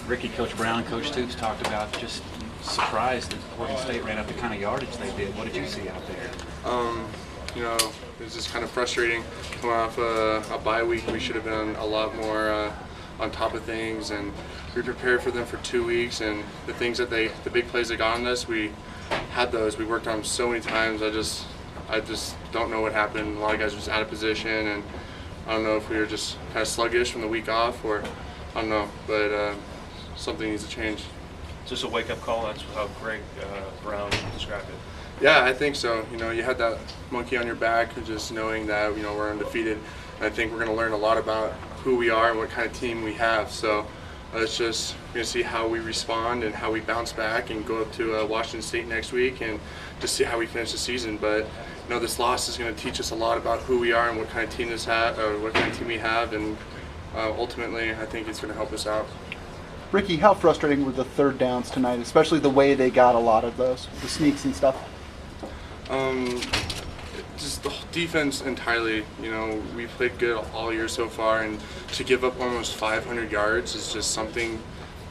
Ricky, Coach Brown, Coach Stoops talked about just surprised that Oregon State ran up the kind of yardage they did. What did you see out there? You know, it was just kind of frustrating coming off a bye week. We should have been a lot more on top of things, and we prepared for them for 2 weeks. And the things that the big plays that got on us, we had those. We worked on them so many times. I just don't know what happened. A lot of guys were just out of position, and I don't know if we were just kind of sluggish from the week off, or I don't know, but something needs to change. Is this a wake-up call? That's how Greg Brown described it. Yeah, I think so. You know, you had that monkey on your back, just knowing that, you know, we're undefeated. And I think we're going to learn a lot about who we are and what kind of team we have. So it's just going to see how we respond and how we bounce back and go up to Washington State next week and just see how we finish the season. But you know, this loss is going to teach us a lot about who we are and what kind of team what kind of team we have, and ultimately, I think it's going to help us out. Ricky, how frustrating were the third downs tonight, especially the way they got a lot of those, the sneaks and stuff? Just the whole defense entirely. You know, we played good all year so far, and to give up almost 500 yards is just something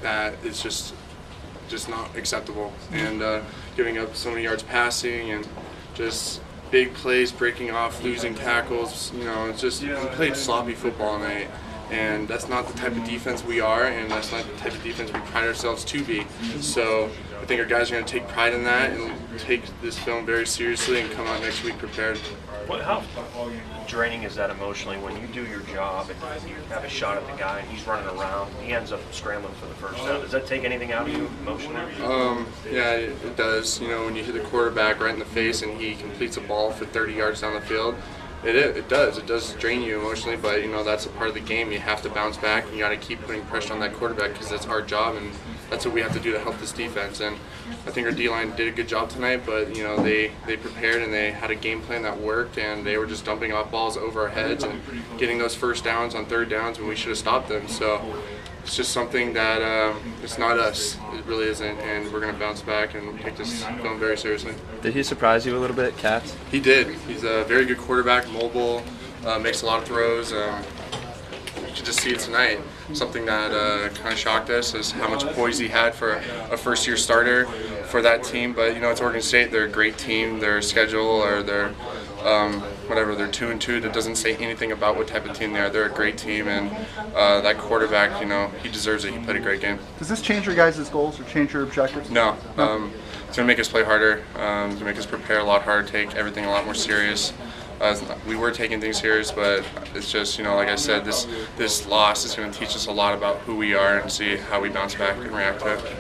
that is just not acceptable. And giving up so many yards passing and just big plays, breaking off, losing tackles. You know, it's just we played sloppy football tonight. And that's not the type of defense we are, and that's not the type of defense we pride ourselves to be. So I think our guys are going to take pride in that and take this film very seriously and come out next week prepared. How draining is that emotionally when you do your job and you have a shot at the guy and he's running around, he ends up scrambling for the first down? Does that take anything out of you emotionally? Yeah, it does. You know, when you hit the quarterback right in the face and he completes a ball for 30 yards down the field, It does. It does drain you emotionally, but you know that's a part of the game. You have to bounce back, and you got to keep putting pressure on that quarterback because that's our job, and that's what we have to do to help this defense. And I think our D-line did a good job tonight, but you know they prepared and they had a game plan that worked, and they were just dumping off balls over our heads and getting those first downs on third downs when we should have stopped them. So it's just something that it's not us. It really isn't, and we're going to bounce back and take this film very seriously. Did he surprise you a little bit, Cats? He did. He's a very good quarterback, mobile, makes a lot of throws. You could just see it tonight. Something that kind of shocked us is how much poise he had for a first-year starter for that team. But you know, it's Oregon State. They're a great team. Their schedule or their they're 2-2. That doesn't say anything about what type of team they are. They're a great team, and that quarterback, you know, he deserves it. He played a great game. Does this change your guys' goals or change your objectives? No. It's going to make us play harder. It's going to make us prepare a lot harder, take everything a lot more serious. We were taking things serious, but it's just, you know, like I said, this loss is going to teach us a lot about who we are and see how we bounce back and react to it.